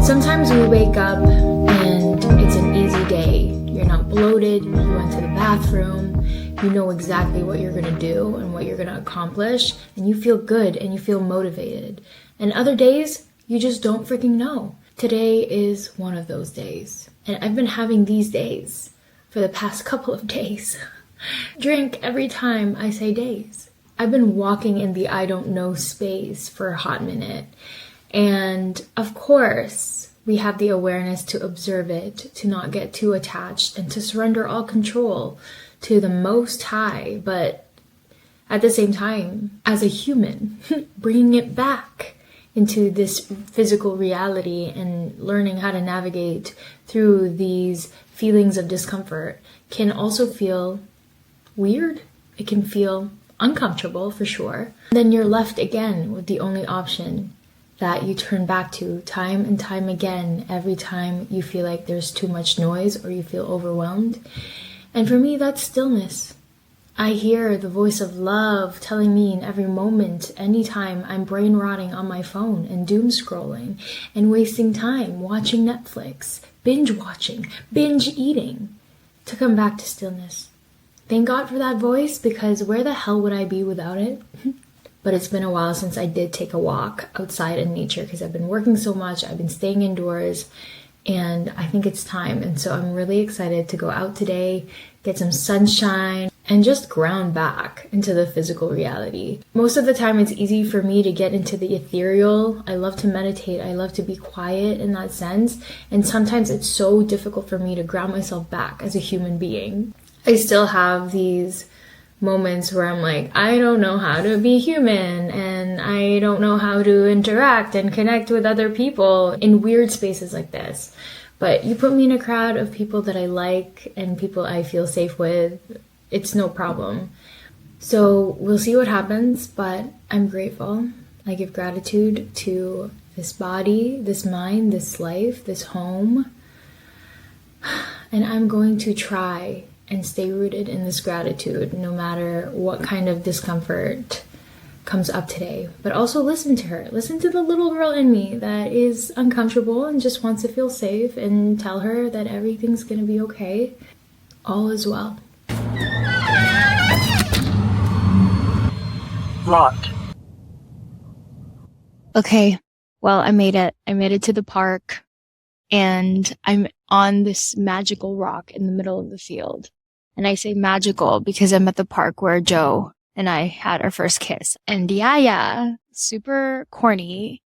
Sometimes we wake up and it's an easy day. You're not bloated, you went to the bathroom, you know exactly what you're gonna do and what you're gonna accomplish, and you feel good and you feel motivated. And other days, you just don't freaking know. Today is one of those days. And I've been having these days for the past couple of days. Drink every time I say days. I've been walking in the I don't know space for a hot minute. And of course, we have the awareness to observe it, to not get too attached, and to surrender all control to the Most High. But at the same time, as a human, bringing it back into this physical reality and learning how to navigate through these feelings of discomfort can also feel weird. It can feel uncomfortable for sure. Then you're left again with the only option that you turn back to time and time again every time you feel like there's too much noise or you feel overwhelmed. And for me, that's stillness. I hear the voice of love telling me in every moment, anytime I'm brain rotting on my phone and doom scrolling and wasting time watching Netflix, binge watching, binge eating, to come back to stillness. Thank God for that voice, because where the hell would I be without it? But it's been a while since I did take a walk outside in nature because I've been working so much, I've been staying indoors, and I think it's time. And so I'm really excited to go out today, get some sunshine, and just ground back into the physical reality. Most of the time it's easy for me to get into the ethereal. I love to meditate, I love to be quiet in that sense, and sometimes it's so difficult for me to ground myself back as a human being. I still have these moments where I'm like, I don't know how to be human, and I don't know how to interact and connect with other people in weird spaces like this. But you put me in a crowd of people that I like and people I feel safe with, it's no problem. So we'll see what happens, but I'm grateful. I give gratitude to this body, this mind, this life, this home. And I'm going to try and stay rooted in this gratitude no matter what kind of discomfort comes up today. But also listen to her. Listen to the little girl in me that is uncomfortable and just wants to feel safe, and tell her that everything's gonna be okay. All is well. Blocked. Okay, well, I made it. I made it to the park, and I'm on this magical rock in the middle of the field. And I say magical because I'm at the park where Joe and I had our first kiss. And yeah, super corny,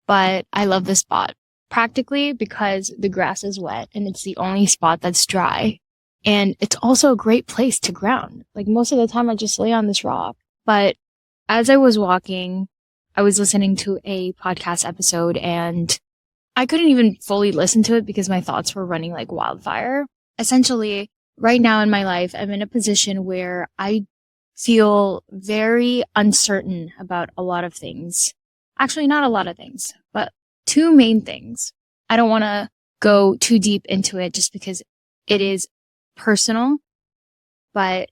but I love this spot. Practically because the grass is wet and it's the only spot that's dry. And it's also a great place to ground. Like most of the time I just lay on this rock. But as I was walking, I was listening to a podcast episode and I couldn't even fully listen to it because my thoughts were running like wildfire. Essentially, right now in my life, I'm in a position where I feel very uncertain about a lot of things. Actually, not a lot of things, but two main things. I don't want to go too deep into it just because it is personal, but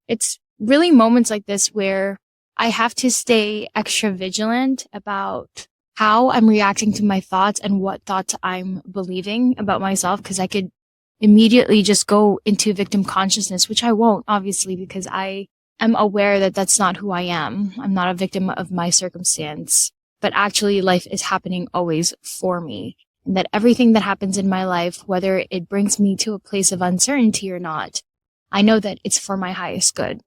it's really moments like this where I have to stay extra vigilant about how I'm reacting to my thoughts and what thoughts I'm believing about myself, because I could immediately just go into victim consciousness, which I won't, obviously, because I am aware that that's not who I am. I'm not a victim of my circumstance, but actually life is happening always for me. And that everything that happens in my life, whether it brings me to a place of uncertainty or not, I know that it's for my highest good.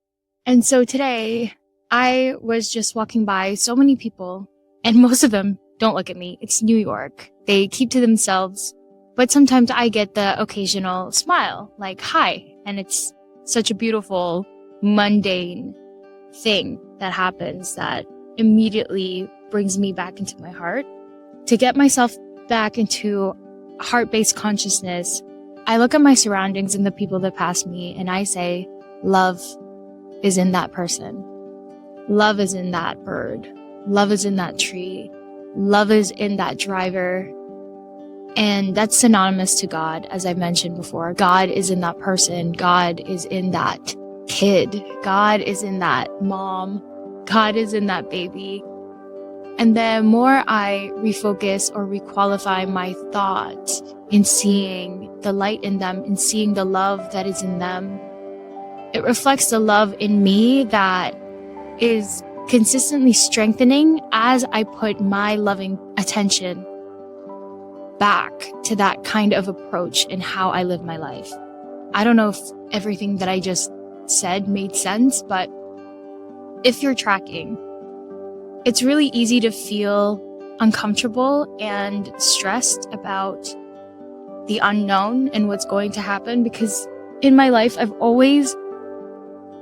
And so today I was just walking by so many people, and most of them don't look at me. It's New York. They keep to themselves. But sometimes I get the occasional smile, like, hi. And it's such a beautiful, mundane thing that happens that immediately brings me back into my heart. To get myself back into heart-based consciousness, I look at my surroundings and the people that pass me, and I say, love is in that person. Love is in that bird. Love is in that tree. Love is in that driver. And that's synonymous to God, as I mentioned before. God is in that person. God is in that kid. God is in that mom. God is in that baby. And the more I refocus or requalify my thoughts in seeing the light in them and seeing the love that is in them, it reflects the love in me that is consistently strengthening as I put my loving attention back to that kind of approach in how I live my life. I don't know if everything that I just said made sense, but if you're tracking, it's really easy to feel uncomfortable and stressed about the unknown and what's going to happen, because in my life, I've always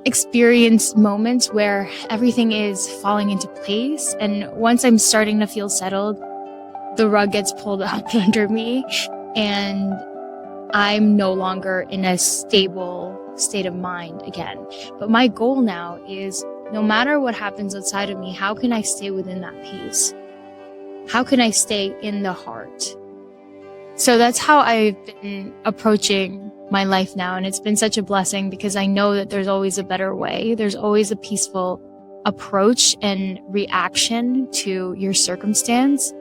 experienced moments where everything is falling into place. And once I'm starting to feel settled, the rug gets pulled up under me and I'm no longer in a stable state of mind again. But my goal now is, no matter what happens outside of me, how can I stay within that peace? How can I stay in the heart? So that's how I've been approaching my life now. And it's been such a blessing because I know that there's always a better way. There's always a peaceful approach and reaction to your circumstance.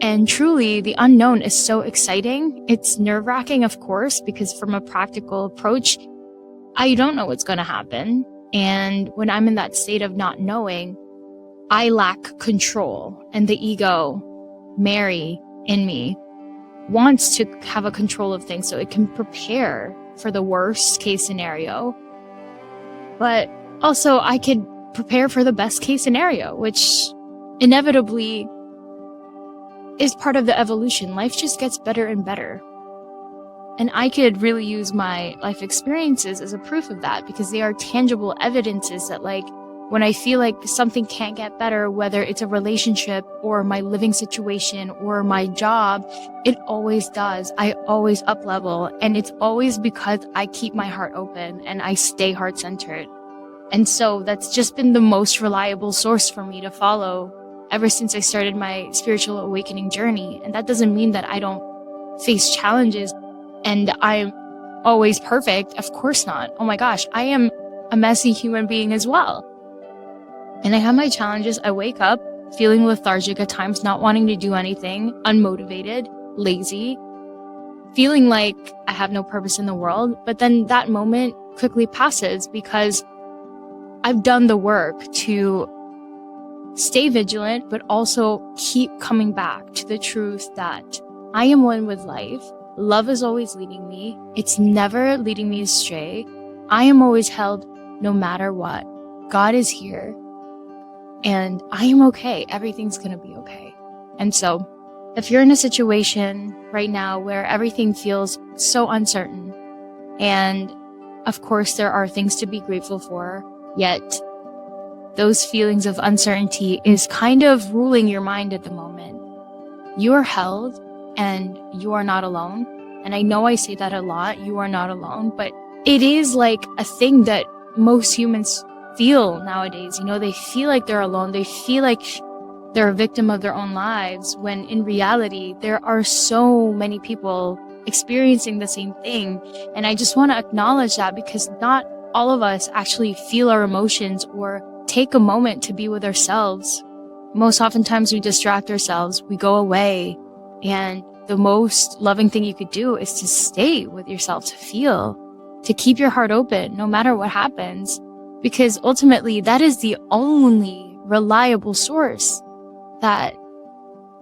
And truly, the unknown is so exciting. It's nerve-wracking, of course, because from a practical approach, I don't know what's going to happen. And when I'm in that state of not knowing, I lack control. And the ego, Mary in me, wants to have a control of things so it can prepare for the worst case scenario. But also I could prepare for the best case scenario, which inevitably is part of the evolution. Life just gets better and better. And I could really use my life experiences as a proof of that, because they are tangible evidences that, like, when I feel like something can't get better, whether it's a relationship or my living situation or my job, it always does. I always up level. And it's always because I keep my heart open and I stay heart centered. And so that's just been the most reliable source for me to follow ever since I started my spiritual awakening journey. And that doesn't mean that I don't face challenges and I'm always perfect. Of course not. Oh my gosh, I am a messy human being as well. And I have my challenges. I wake up feeling lethargic at times, not wanting to do anything, unmotivated, lazy, feeling like I have no purpose in the world. But then that moment quickly passes because I've done the work to stay vigilant, but also keep coming back to the truth that I am one with life. Love is always leading me. It's never leading me astray. I am always held no matter what. God is here. And I am okay. Everything's going to be okay. And so if you're in a situation right now where everything feels so uncertain, and of course there are things to be grateful for, yet those feelings of uncertainty is kind of ruling your mind at the moment, you are held and you are not alone. And I know I say that a lot, you are not alone, but it is like a thing that most humans feel nowadays. You know, they feel like they're alone. They feel like they're a victim of their own lives, when in reality, there are so many people experiencing the same thing. And I just want to acknowledge that, because not all of us actually feel our emotions or take a moment to be with ourselves. Most oftentimes we distract ourselves, we go away, and the most loving thing you could do is to stay with yourself, to feel, to keep your heart open no matter what happens. Because ultimately, that is the only reliable source that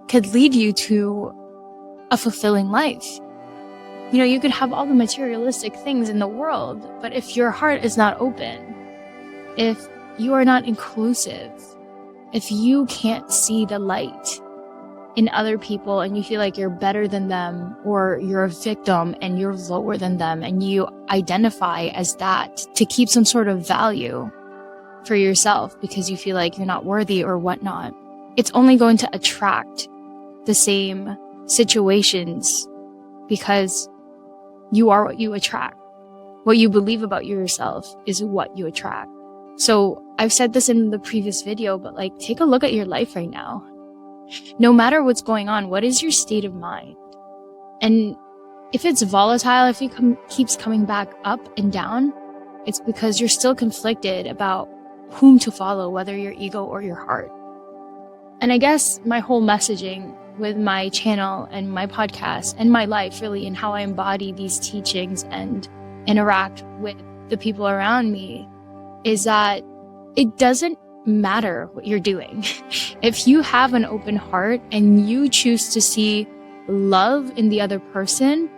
could lead you to a fulfilling life. You know, you could have all the materialistic things in the world, but if your heart is not open, if you are not inclusive, if you can't see the light in other people and you feel like you're better than them, or you're a victim and you're lower than them, and you identify as that to keep some sort of value for yourself because you feel like you're not worthy or whatnot, it's only going to attract the same situations, because you are what you attract. What you believe about yourself is what you attract. So I've said this in the previous video, but like, take a look at your life right now. No matter what's going on, what is your state of mind? And if it's volatile, if it keeps coming back up and down, it's because you're still conflicted about whom to follow, whether your ego or your heart. And I guess my whole messaging with my channel and my podcast and my life really, and how I embody these teachings and interact with the people around me, is that it doesn't matter what you're doing. If you have an open heart and you choose to see love in the other person,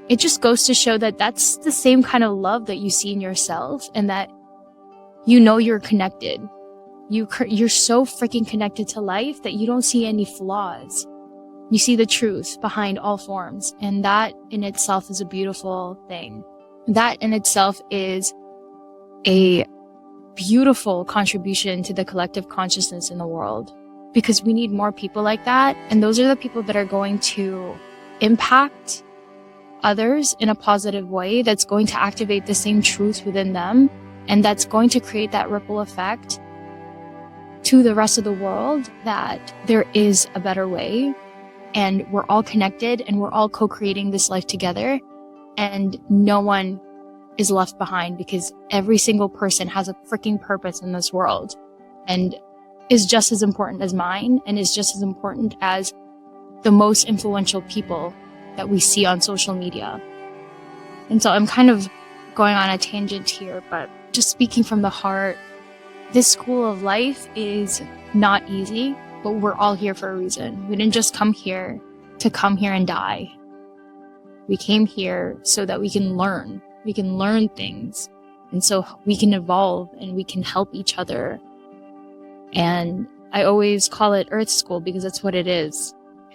it just goes to show that that's the same kind of love that you see in yourself, and that you know you're connected. You're so freaking connected to life that you don't see any flaws. You see the truth behind all forms, and that in itself is a beautiful thing. That in itself is a beautiful contribution to the collective consciousness in the world, because we need more people like that. And those are the people that are going to impact others in a positive way, that's going to activate the same truth within them, and that's going to create that ripple effect to the rest of the world, that there is a better way, and we're all connected, and we're all co-creating this life together, and no one is left behind, because every single person has a freaking purpose in this world, and is just as important as mine, and is just as important as the most influential people that we see on social media. And so I'm kind of going on a tangent here, but just speaking from the heart, this school of life is not easy, but we're all here for a reason. We didn't just come here to come here and die. We came here so that we can learn. We can learn things. And so we can evolve, and we can help each other. And I always call it Earth School, because that's what it is.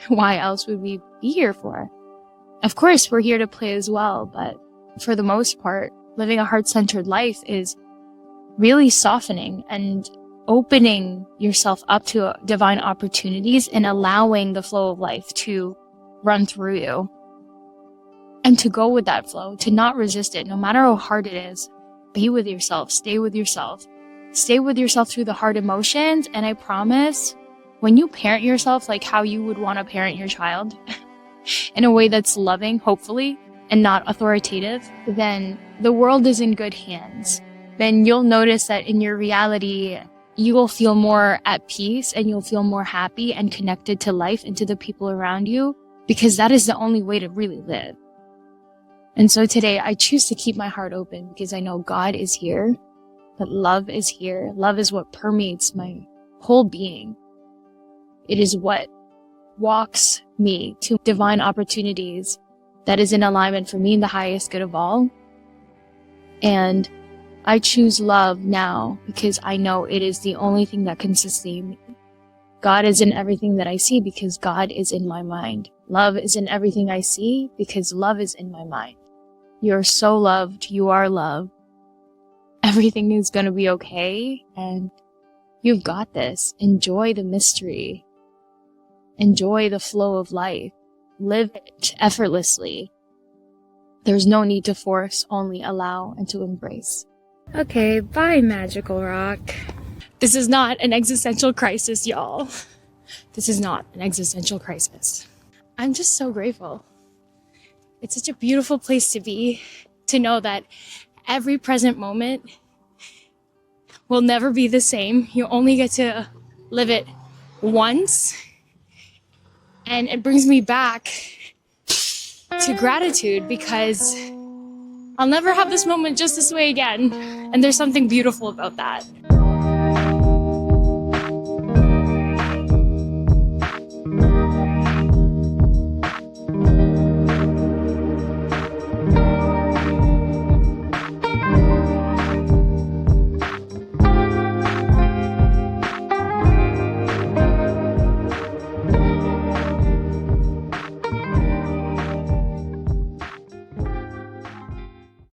Why else would we be here for? Of course, we're here to play as well, but for the most part, living a heart-centered life is really softening and opening yourself up to divine opportunities, and allowing the flow of life to run through you. And to go with that flow, to not resist it, no matter how hard it is. Be with yourself, stay with yourself. Stay with yourself through the hard emotions, and I promise, when you parent yourself like how you would want to parent your child, in a way that's loving, hopefully, and not authoritative, then the world is in good hands. Then you'll notice that in your reality, you will feel more at peace, and you'll feel more happy and connected to life and to the people around you, because that is the only way to really live. And so today I choose to keep my heart open, because I know God is here, that love is here. Love is what permeates my whole being. It is what walks me to divine opportunities that is in alignment for me in the highest good of all. And I choose love now, because I know it is the only thing that can sustain me. God is in everything that I see, because God is in my mind. Love is in everything I see, because love is in my mind. You're so loved. You are loved. Everything is going to be okay, and you've got this. Enjoy the mystery. Enjoy the flow of life. Live it effortlessly. There's no need to force, only allow and to embrace. Okay, bye, Magical Rock. This is not an existential crisis, y'all. This is not an existential crisis. I'm just so grateful. It's such a beautiful place to be, to know that every present moment will never be the same. You only get to live it once. And it brings me back to gratitude, because I'll never have this moment just this way again. And there's something beautiful about that.